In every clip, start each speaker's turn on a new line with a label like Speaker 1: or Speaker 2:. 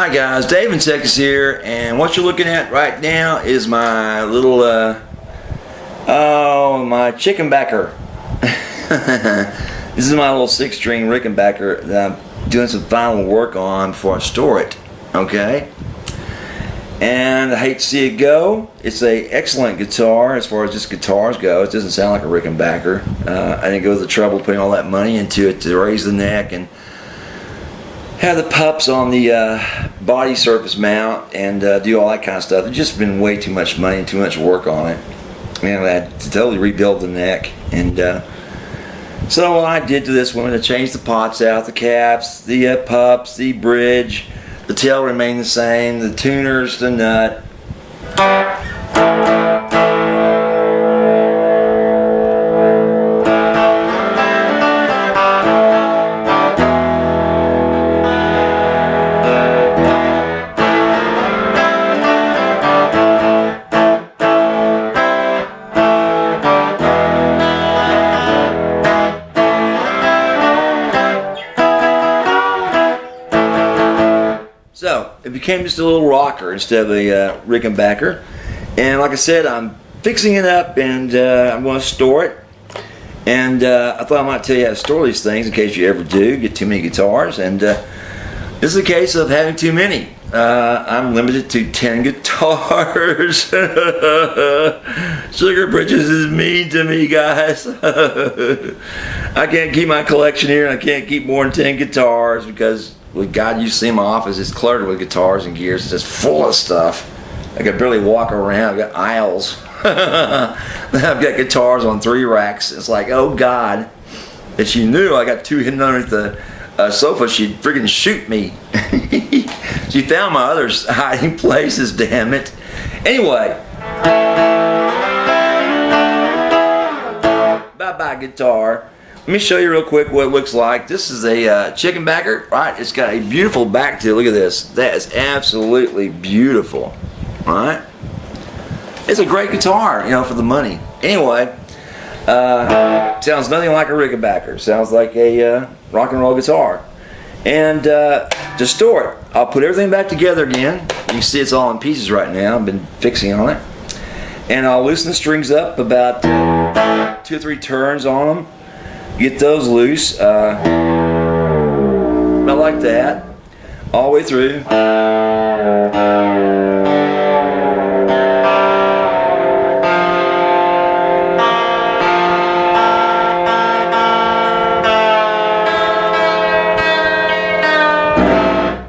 Speaker 1: Hi guys, Dave in Texas here, and what you're looking at right now is my little, my Rickenbacker. This is my little 6-string Rickenbacker that I'm doing some final work on before I store it, okay? And I hate to see it go. It's an excellent guitar as far as just guitars go. It doesn't sound like a Rickenbacker. I didn't go to the trouble putting all that money into it to raise the neck and have the pups on the body surface mount and do all that kind of stuff. It's just been way too much money and too much work on it. And I had to totally rebuild the neck. And so what I did to this one, I changed the pots out, the caps, the pups, the bridge, the tail remained the same, the tuners, the nut. So it became just a little rocker instead of a Rickenbacker, and like I said, I'm fixing it up and I'm going to store it. And I thought I might tell you how to store these things in case you ever do get too many guitars. And this is a case of having too many. I'm limited to 10 guitars. Sugar Bridges is mean to me, guys. I can't keep my collection here, and I can't keep more than 10 guitars because, well, God, you see my office is cluttered with guitars and gears. It's just full of stuff. I can barely walk around. I've got aisles. I've got guitars on 3 racks. It's like, oh God, if she knew I got 2 hidden underneath the sofa, she'd freaking shoot me. She found my other hiding places, damn it. Anyway, bye-bye guitar. Let me show you real quick what it looks like. This is a Rickenbacker, right? It's got a beautiful back to it. Look at this. That is absolutely beautiful, right? It's a great guitar, you know, for the money. Anyway, sounds nothing like a Rickenbacker. Sounds like a rock and roll guitar. And to store it, I'll put everything back together again. You can see it's all in pieces right now. I've been fixing on it. And I'll loosen the strings up about 2 or 3 turns on them. Get those loose, about like that, all the way through.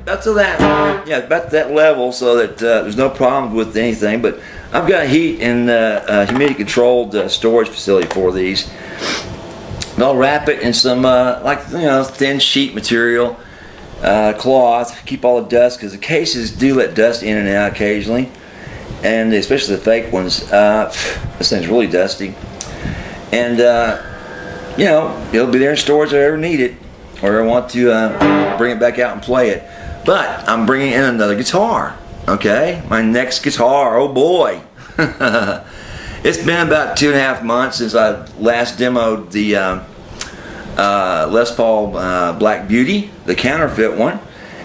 Speaker 1: About to that, yeah, about that level, so that there's no problems with anything. But I've got a heat and humidity controlled storage facility for these. I'll wrap it in some like, you know, thin sheet material, cloth, keep all the dust, because the cases do let dust in and out occasionally, and especially the fake ones. This thing's really dusty, and you know, it'll be there in storage if I ever need it or I want to bring it back out and play it. But I'm bringing in another guitar, okay? My next guitar, oh boy. It's been about 2.5 months since I last demoed the Les Paul Black Beauty, the counterfeit one,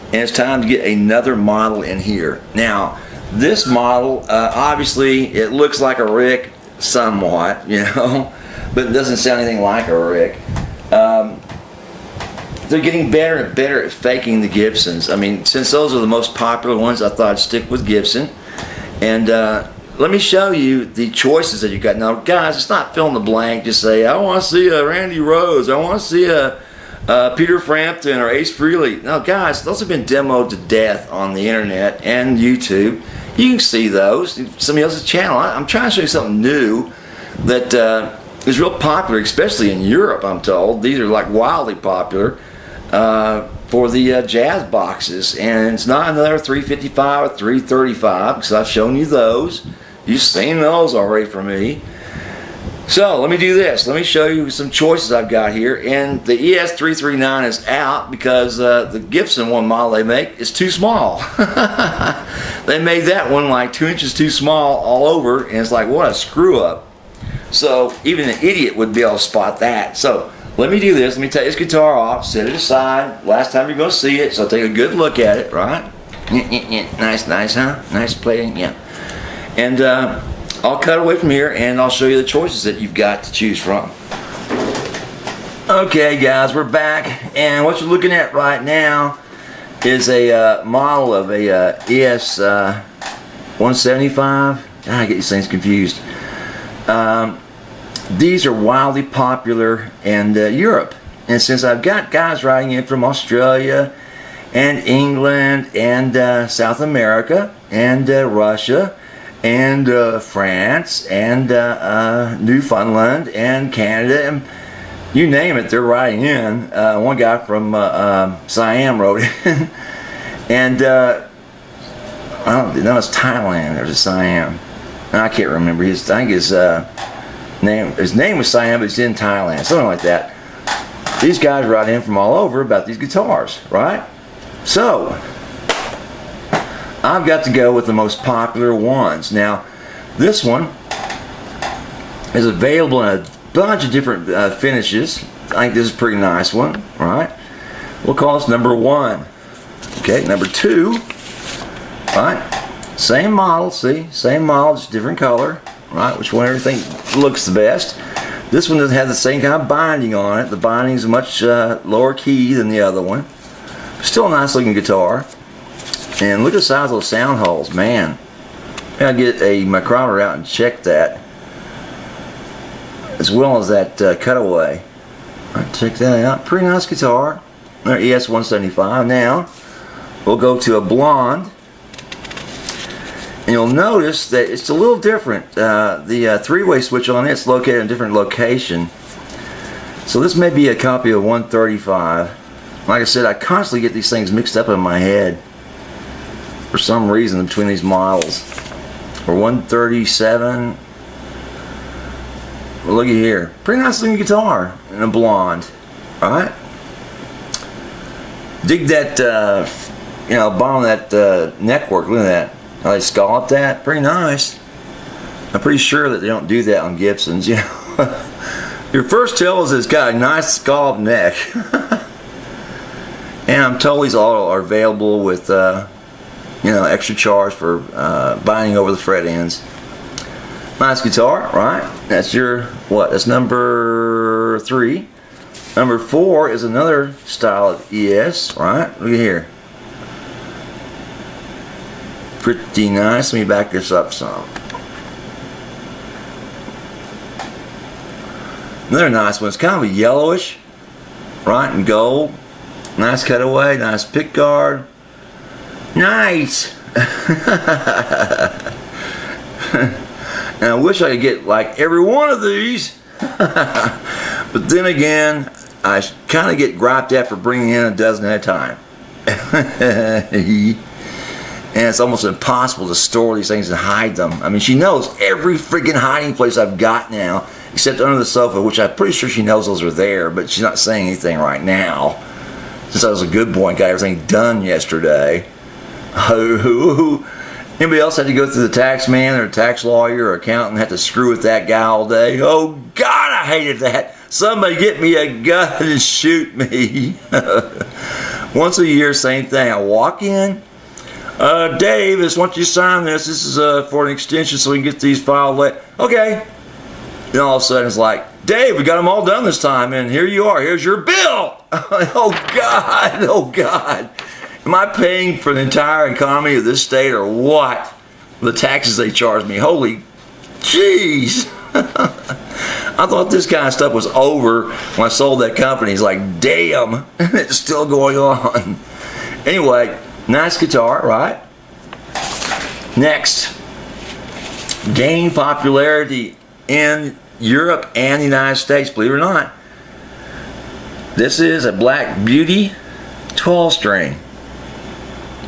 Speaker 1: and it's time to get another model in here. Now, this model, obviously, it looks like a Rick somewhat, you know, but it doesn't sound anything like a Rick. They're getting better and better at faking the Gibsons. I mean, since those are the most popular ones, I thought I'd stick with Gibson. And let me show you the choices that you got. Now, guys, it's not fill in the blank. Just say, I want to see a Randy Rose. I want to see a Peter Frampton or Ace Frehley. No, guys, those have been demoed to death on the internet and YouTube. You can see those. Somebody else's channel. I'm trying to show you something new that is real popular, especially in Europe, I'm told. These are like wildly popular for the jazz boxes. And it's not another 355 or 335 because I've shown you those. You've seen those already from me. So let me do this. Let me show you some choices I've got here. And the ES339 is out because the Gibson one model they make is too small. They made that one like 2 inches too small all over, and it's like, what a screw up. So even an idiot would be able to spot that. So let me do this. Let me take this guitar off, set it aside. Last time you're going to see it, so take a good look at it, right? Nice, huh? Nice playing, yeah. And I'll cut away from here and I'll show you the choices that you've got to choose from. Okay guys, we're back, and what you're looking at right now is a model of a ES 175. I get these things confused. These are wildly popular in Europe, and since I've got guys writing in from Australia and England and South America and Russia and France and Newfoundland and Canada and you name it, they're writing in. One guy from Siam wrote in. And I don't know, it's Thailand. There's a Siam. I can't remember. I think his name was Siam, but he's in Thailand. Something like that. These guys write in from all over about these guitars, right? So, I've got to go with the most popular ones. Now, this one is available in a bunch of different finishes. I think this is a pretty nice one, right? We'll call this number 1. Okay, number 2, right? Same model, see? Same model, just different color, right? Which one everything looks the best. This one doesn't have the same kind of binding on it. The binding is much lower key than the other one. Still a nice looking guitar. And look at the size of those sound holes, man. I gotta get a micrometer out and check that, as well as that cutaway. Right, check that out. Pretty nice guitar. Our ES 175. Now we'll go to a blonde, and you'll notice that it's a little different. The three-way switch on it's located in a different location. So this may be a copy of 135. Like I said, I constantly get these things mixed up in my head for some reason between these models. Or 137. Well, looky here. Pretty nice looking guitar in a blonde. Alright? Dig that, bottom of that neckwork. Look at that. How they scalloped that. Pretty nice. I'm pretty sure that they don't do that on Gibsons. You know, your first tell is it's got a nice scalloped neck. And I'm told these all are available with, extra charge for binding over the fret ends. Nice guitar, right? That's your, what? That's number 3. Number 4 is another style of ES, right? Look at here. Pretty nice. Let me back this up some. Another nice one. It's kind of a yellowish, right? And gold. Nice cutaway. Nice pick guard. Nice. And I wish I could get like every one of these. But then again, I kind of get griped at for bringing in a dozen at a time. And it's almost impossible to store these things and hide them. I mean, she knows every freaking hiding place I've got now, except under the sofa, which I'm pretty sure she knows those are there, but she's not saying anything right now. Since I was a good boy and got everything done yesterday. Anybody else had to go through the tax man or tax lawyer or accountant, had to screw with that guy all day? Oh God, I hated that. Somebody get me a gun and shoot me. Once a year, same thing. I walk in. Dave, I just want you to sign this. This is for an extension so we can get these filed late. Okay. Then all of a sudden it's like, Dave, we got them all done this time, and here you are. Here's your bill. Oh God, oh God. Am I paying for the entire economy of this state or what? The taxes they charge me. Holy jeez. I thought this kind of stuff was over when I sold that company. It's like, damn, it's still going on. Anyway, nice guitar, right? Next, gained popularity in Europe and the United States, believe it or not. This is a Black Beauty 12-string.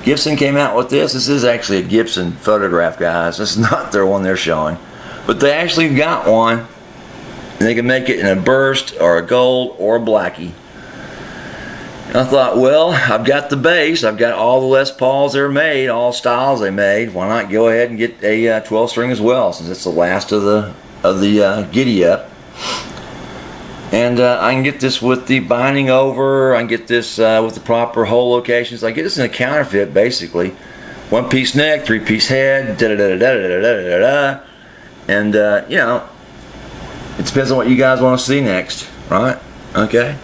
Speaker 1: Gibson came out with this. This is actually a Gibson photograph, guys. This is not their one they're showing. But they actually got one. And they can make it in a burst or a gold or a blackie. And I thought, well, I've got the bass. I've got all the Les Pauls they're made, all styles they made. Why not go ahead and get a 12-string as well, since it's the last of the giddy up. And I can get this with the binding over. I can get this with the proper hole locations. I get this in a counterfeit, basically. 1-piece neck, 3-piece head, da da da da da da da da. And you know, it depends on what you guys want to see next, right? Okay.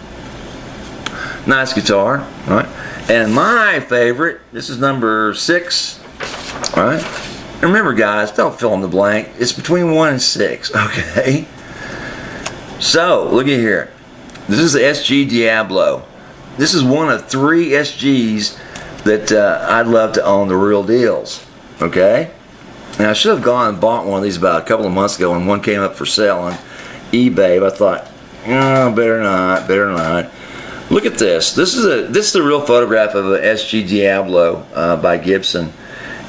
Speaker 1: Nice guitar, right? And my favorite, this is number 6, right? And remember, guys, don't fill in the blank. It's between 1 and 6, okay? So, look at here. This is the SG Diablo. This is one of 3 SGs that I'd love to own, the real deals, okay? And I should have gone and bought one of these about a couple of months ago when one came up for sale on eBay, but I thought, oh, better not. Look at this. This is the real photograph of an SG Diablo by Gibson,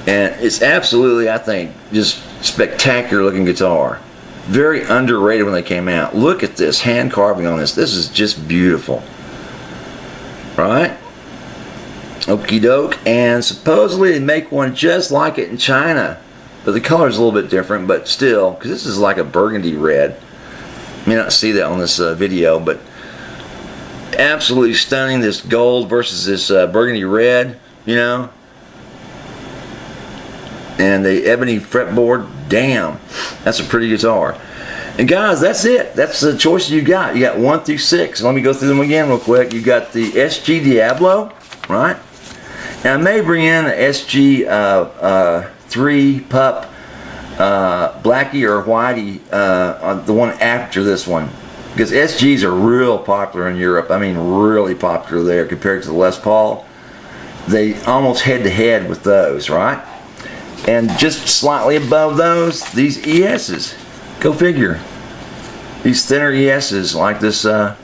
Speaker 1: and it's absolutely, I think, just spectacular looking guitar. Very underrated when they came out. Look at this hand carving on this. This is just beautiful, right? Okie doke. And supposedly they make one just like it in China, but the color is a little bit different, but still, because this is like a burgundy red. You may not see that on this video, but absolutely stunning. This gold versus this burgundy red, you know. And the ebony fretboard, damn, that's a pretty guitar. And guys, that's it. That's the choices you got. You got 1 through 6. Let me go through them again real quick. You got the SG Diablo, right? Now I may bring in an SG 3 Pup Blackie or Whitey, the one after this one, because SGs are real popular in Europe. I mean, really popular there compared to the Les Paul. They almost head to head with those, right? And just slightly above those, these ESs. Go figure. These thinner ESs like this, you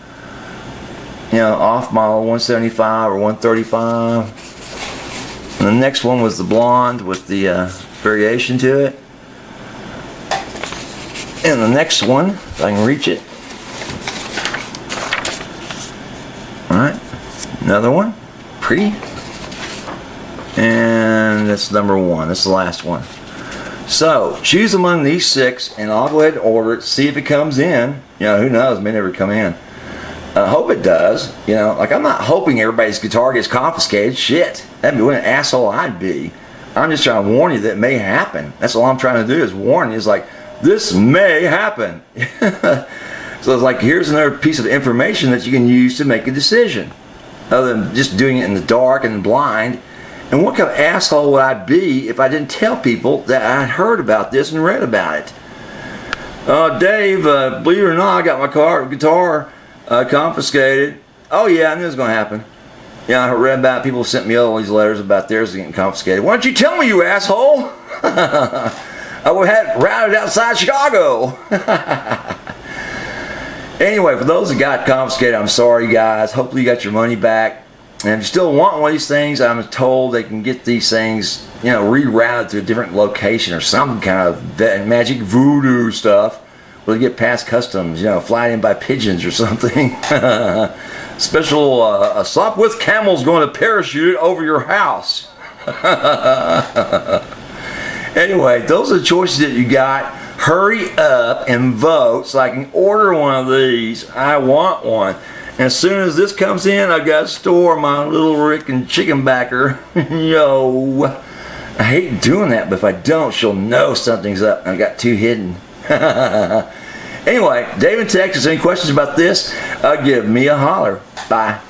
Speaker 1: know, off model 175 or 135. And the next one was the blonde with the variation to it. And the next one, if I can reach it. Alright, another one. Pretty. And that's number 1. That's the last one. So choose among these 6, and I'll go ahead and order it. See if it comes in. You know, who knows? It may never come in. I hope it does. You know, like I'm not hoping everybody's guitar gets confiscated. Shit, that'd be what an asshole I'd be. I'm just trying to warn you that it may happen. That's all I'm trying to do is warn you. It's like this may happen. So it's like here's another piece of information that you can use to make a decision, other than just doing it in the dark and blind. And what kind of asshole would I be if I didn't tell people that I had heard about this and read about it? Dave, believe it or not, I got my guitar confiscated. Oh yeah, I knew it was going to happen. Yeah, I read about it. People sent me all these letters about theirs getting confiscated. Why don't you tell me, you asshole? I would have had it routed outside Chicago. Anyway, for those that got confiscated, I'm sorry, guys. Hopefully you got your money back. And if you still want one of these things, I'm told they can get these things, you know, rerouted to a different location or some kind of magic voodoo stuff where they get past customs, you know, flying in by pigeons or something. Special a Sopwith camel's going to parachute over your house. Anyway, those are the choices that you got. Hurry up and vote so I can order one of these. I want one. And as soon as this comes in, I've got to store my little Rickenbacker. Yo, I hate doing that, but if I don't, she'll know something's up. I got 2 hidden. Anyway, Dave in Texas, any questions about this? Give me a holler. Bye.